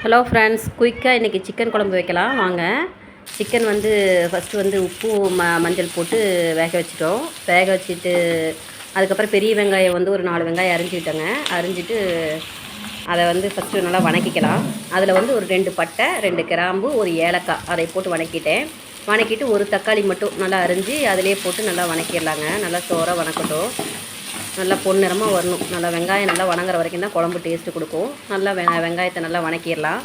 Hello friends, குயிக்காக இன்றைக்கி chicken குழம்பு வைக்கலாம் வாங்க. சிக்கன் வந்து ஃபஸ்ட்டு வந்து உப்பு மஞ்சள் போட்டு வேக வச்சுட்டோம். வேக வச்சுட்டு அதுக்கப்புறம் பெரிய வெங்காயம் வந்து ஒரு 4 வெங்காயம் அரிஞ்சிக்கிட்டோங்க. அரிஞ்சிட்டு அதை வந்து ஃபஸ்ட்டு நல்லா வணக்கிக்கலாம். அதில் வந்து ஒரு 2 பட்டை, 2 கிராம்பு, ஒரு ஏலக்காய் அதை போட்டு வணக்கிட்டேன். வணக்கிட்டு ஒரு தக்காளி மட்டும் நல்லா அரிஞ்சு அதிலே போட்டு நல்லா வணக்கிடலாங்க. நல்லா சோறாக வணக்கட்டும். நல்லா பொன்னிறமாக வரணும். நல்லா வெங்காயம் நல்லா வணங்குற வரைக்கும் தான் குழம்பு டேஸ்ட்டு கொடுக்கும். நல்லா வெங்காயத்தை நல்லா வணக்கிடலாம்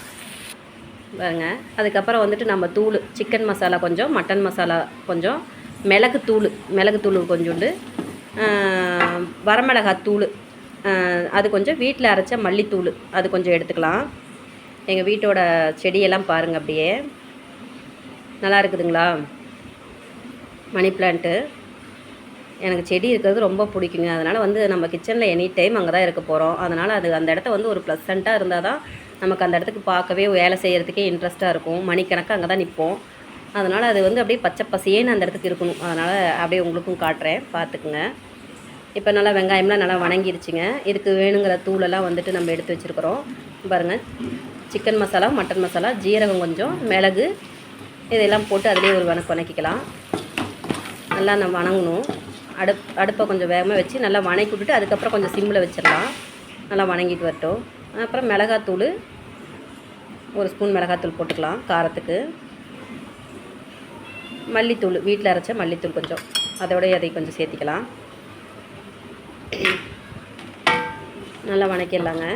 பாருங்க. அதுக்கப்புறம் வந்துட்டு நம்ம தூள் சிக்கன் மசாலா கொஞ்சம், மட்டன் மசாலா கொஞ்சம், மிளகுத்தூள் கொஞ்சோண்டு, வரமிளகாத்தூள் அது கொஞ்சம், வீட்டில் அரைச்ச மல்லித்தூள் அது கொஞ்சம் எடுத்துக்கலாம். எங்கள் வீட்டோட செடியெல்லாம் பாருங்கள், அப்படியே நல்லா இருக்குதுங்களா. மணி பிளான்ட்டு எனக்கு செடி இருக்கிறது ரொம்ப பிடிக்குங்க. அதனால் வந்து நம்ம கிச்சனில் எனி டைம் அங்கே தான் இருக்க போகிறோம். அதனால் அது அந்த இடத்த வந்து ஒரு ப்ளசண்ட்டாக இருந்தால் தான் நமக்கு அந்த இடத்துக்கு பார்க்கவே வேலை செய்கிறதுக்கே இன்ட்ரெஸ்ட்டாக இருக்கும். மணிக்கணக்காக அங்கே தான் நிற்போம். அதனால் அது வந்து அப்படியே பச்சை பசேன்னு அந்த இடத்துக்கு இருக்கணும். அதனால் அப்படியே உங்களுக்கும் காட்டுறேன், பார்த்துக்குங்க. இப்போ நல்லா வெங்காயம்லாம் நல்லா வணங்கிருச்சுங்க. இதுக்கு வேணுங்கிற தூளெல்லாம் வந்துட்டு நம்ம எடுத்து வச்சுருக்குறோம் பாருங்கள். சிக்கன் மசாலா, மட்டன் மசாலா, ஜீரகம் கொஞ்சம், மிளகு இதெல்லாம் போட்டு அதிலே ஒரு வணக்கிக்கலாம். நல்லா நம்ம வணங்கணும். அடுப்பை கொஞ்சம் வேகமாக வச்சு நல்லா வணக்கி விட்டுட்டு அதுக்கப்புறம் கொஞ்சம் சிம்மில் வச்சிடலாம். நல்லா வணங்கிட்டு வரட்டும். அப்புறம் மிளகாத்தூள் ஒரு ஸ்பூன் மிளகாத்தூள் போட்டுக்கலாம் காரத்துக்கு. மல்லித்தூள் வீட்டில் அரைச்ச மல்லித்தூள் கொஞ்சம் அதோடய அதை கொஞ்சம் சேர்த்திக்கலாம். நல்லா வணக்கிடலாங்க.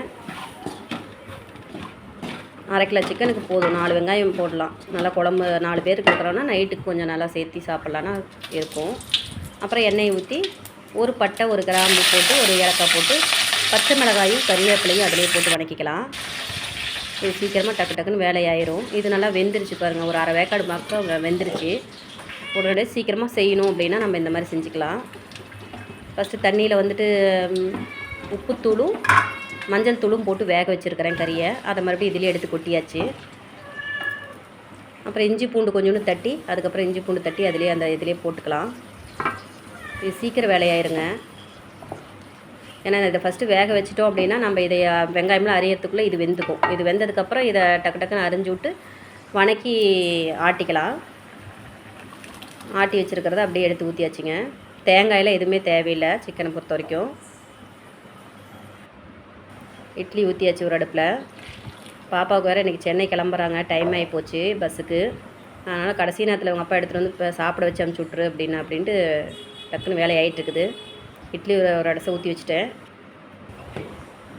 1/2 கிலோ சிக்கனுக்கு போதும் 4 வெங்காயம் போடலாம். நல்லா குழம்பு 4 பேருக்கு இருக்கிறோன்னா நைட்டுக்கு கொஞ்சம் நல்லா சேர்த்தி சாப்பிட்லான்னா இருக்கும். அப்புறம் எண்ணெயை ஊற்றி ஒரு பட்டை, ஒரு கிராம்பு போட்டு, ஒரு ஏலக்காய் போட்டு, பச்சை மிளகாயும் கறிவேப்பிலையும் அதிலே போட்டு வணக்கிக்கலாம். இது சீக்கிரமாக டக்குன்னு வேலையாயிரும். இது நல்லா வெந்துருச்சு பாருங்கள். ஒரு 1/2 வேக்காடு மக்கள் வெந்துருச்சு. உடனே சீக்கிரமாக செய்யணும் அப்படின்னா நம்ம இந்த மாதிரி செஞ்சுக்கலாம். ஃபஸ்ட்டு தண்ணியில் வந்துட்டு உப்புத்தூளும் மஞ்சள் தூளும் போட்டு வேக வச்சுருக்கிறேன் கறியை. அதை மறுபடியும் இதிலே எடுத்து கொட்டியாச்சு. அப்புறம் இஞ்சி பூண்டு கொஞ்சோண்டு தட்டி, அதுக்கப்புறம் இஞ்சி பூண்டு தட்டி அதிலே அந்த இதிலே போட்டுக்கலாம். இது சீக்கிரம் வேலையாயிருங்க. ஏன்னா இதை ஃபஸ்ட்டு வேக வச்சிட்டோம் அப்படின்னா நம்ம இதை வெங்காயம்லாம் அரியறதுக்குள்ளே இது வெந்துக்கும். இது வெந்ததுக்கப்புறம் இதை டக்குன்னு அரிஞ்சு விட்டு வணக்கி ஆட்டிக்கலாம். ஆட்டி வச்சுருக்கிறத அப்படியே எடுத்து ஊற்றியாச்சுங்க. தேங்காயெல்லாம் எதுவுமே தேவையில்லை சிக்கனை பொறுத்த வரைக்கும். இட்லி ஊற்றியாச்சு ஒரு அடுப்பில். பாப்பாவுக்கு வேறு இன்றைக்கி சென்னை கிளம்புறாங்க, டைம் ஆகி போச்சு பஸ்ஸுக்கு. அதனால் கடைசி நேரத்தில் அவங்க அப்பா எடுத்துகிட்டு வந்து இப்போ சாப்பிட வச்சு அனுப்பிச்சி விட்ரு அப்படின்ட்டு டக்குன்னு வேலை ஆகிட்டுருக்குது. இட்லி ஒரு அடசை ஊற்றி வச்சுட்டேன்.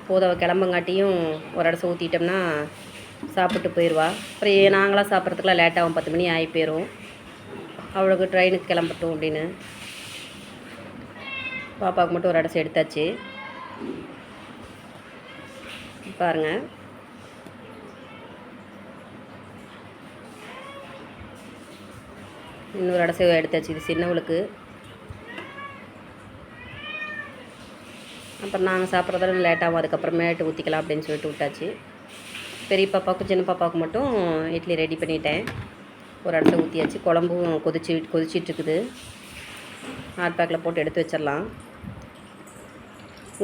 போதவ கிளம்பங்காட்டியும் ஒரு அடசை ஊற்றிட்டோம்னா சாப்பிட்டு போயிடுவா. அப்புறம் நாங்களாம் சாப்பிட்றதுக்குலாம் லேட்டாகும், 10 மணி ஆகி போயிடும். அவளுக்கு ட்ரெயினுக்கு கிளம்பட்டும் அப்படின்னு பாப்பாவுக்கு மட்டும் ஒரு அடசை எடுத்தாச்சு பாருங்கள். இன்னொரு அடசை எடுத்தாச்சு. இது சின்னவளுக்கு. அப்புறம் நாங்கள் சாப்பிட்றதெல்லாம் லேட்டாகும், அதுக்கப்புறமேட்டு ஊற்றிக்கலாம் அப்படின்னு சொல்லிட்டு விட்டாச்சு. பெரிய பாப்பாவுக்கும் சின்ன பாப்பாவுக்கு மட்டும் இட்லி ரெடி பண்ணிட்டேன். ஒரு இடத்துல ஊற்றியாச்சு. குழம்பும் கொதிச்சிட்ருக்குது. ஹாட் பேக்கில் போட்டு எடுத்து வச்சிடலாம்.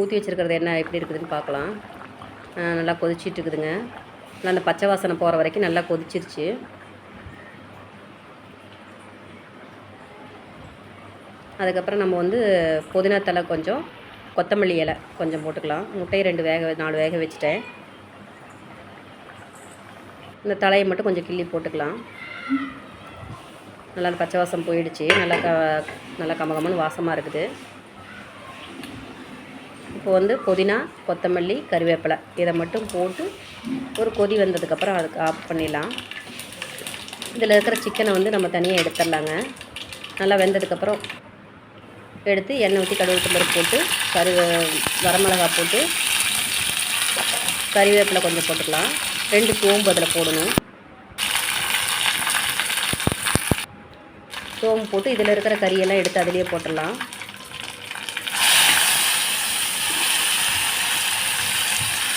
ஊற்றி வச்சுருக்கிறது என்ன எப்படி இருக்குதுன்னு பார்க்கலாம். நல்லா கொதிச்சிட்ருக்குதுங்க. நல்லா அந்த பச்சை வாசனை போகிற வரைக்கும் நல்லா கொதிச்சிருச்சு. அதுக்கப்புறம் நம்ம வந்து புதினா தழை கொஞ்சம், கொத்தமல்லி இலை கொஞ்சம் போட்டுக்கலாம். முட்டையை 4 வேக வச்சுட்டேன். இந்த தலையை மட்டும் கொஞ்சம் கிள்ளி போட்டுக்கலாம். நல்லா பச்சை வாசம் போயிடுச்சு. நல்லா கமகமன்னு வாசமாக இருக்குது. இப்போ வந்து புதினா, கொத்தமல்லி, கறிவேப்பிலை இதை மட்டும் போட்டு ஒரு கொதி வந்ததுக்கப்புறம் அதுக்கு ஆஃப் பண்ணிடலாம். இதில் இருக்கிற சிக்கனை வந்து நம்ம தனியாக எடுத்துடலாங்க. நல்லா வெந்ததுக்கப்புறம் எடுத்து எண்ணெய் ஊற்றி கடுகு பருப்பு போட்டு வரமிளகா போட்டு கறிவேப்பிலை கொஞ்சம் போட்டுக்கலாம். 2 சோம்பு அதில் போடணும். சோம்பு போட்டு இதில் இருக்கிற கறியெல்லாம் எடுத்து அதிலே போட்டுடலாம்.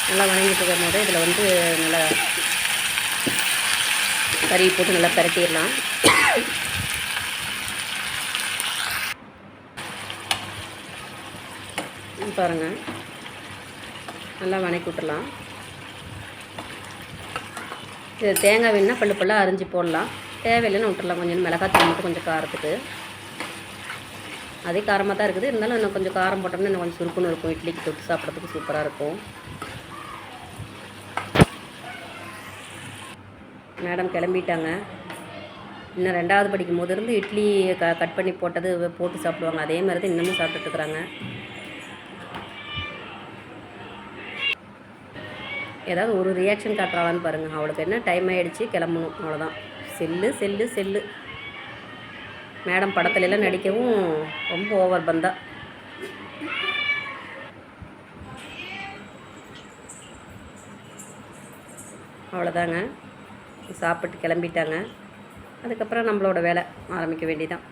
நல்லா வணங்கிட்டு இருக்கும்போது இதில் வந்து நல்லா கறி போட்டு நல்லா பரட்டிடலாம். பாருங்கள் நல்லா வணக்கி விட்டுடலாம். இது தேங்காய் வேணுன்னா பல்லு பல்லாக அரிஞ்சு போடலாம், தேவையில்லைன்னு விட்டுறலாம். கொஞ்சம் மிளகாத்தூள் மட்டும் கொஞ்சம் காரத்துக்கு. அதே காரமாக தான் இருக்குது, இருந்தாலும் இன்னும் கொஞ்சம் காரம் போட்டோம்னா இன்னும் கொஞ்சம் சுருக்குன்னு இருக்கும். இட்லிக்கு தொட்டு சாப்பிட்றதுக்கு சூப்பராக இருக்கும். மேடம் கிளம்பிட்டாங்க. இன்னும் 2வது படிக்கும் போது இருந்து இட்லி கட் பண்ணி போட்டது போட்டு சாப்பிடுவாங்க. அதே மாதிரி தான் இன்னமும் சாப்பிட்டுட்ருக்குறாங்க. ஏதாவது ஒரு ரியாக்ஷன் காட்டுறாளான்னு பாருங்கள். அவளுக்கு என்ன டைம் ஆகிடுச்சு, கிளம்பணும், அவ்வளோதான். Cell cell cell. மேடம் படத்துலலாம் நடிக்கவும் ரொம்ப ஓவர் பந்தா. அவ்வளோதாங்க, சாப்பிட்டு கிளம்பிட்டாங்க. அதுக்கப்புறம் நம்மளோட வேலை ஆரம்பிக்க வேண்டியதான்.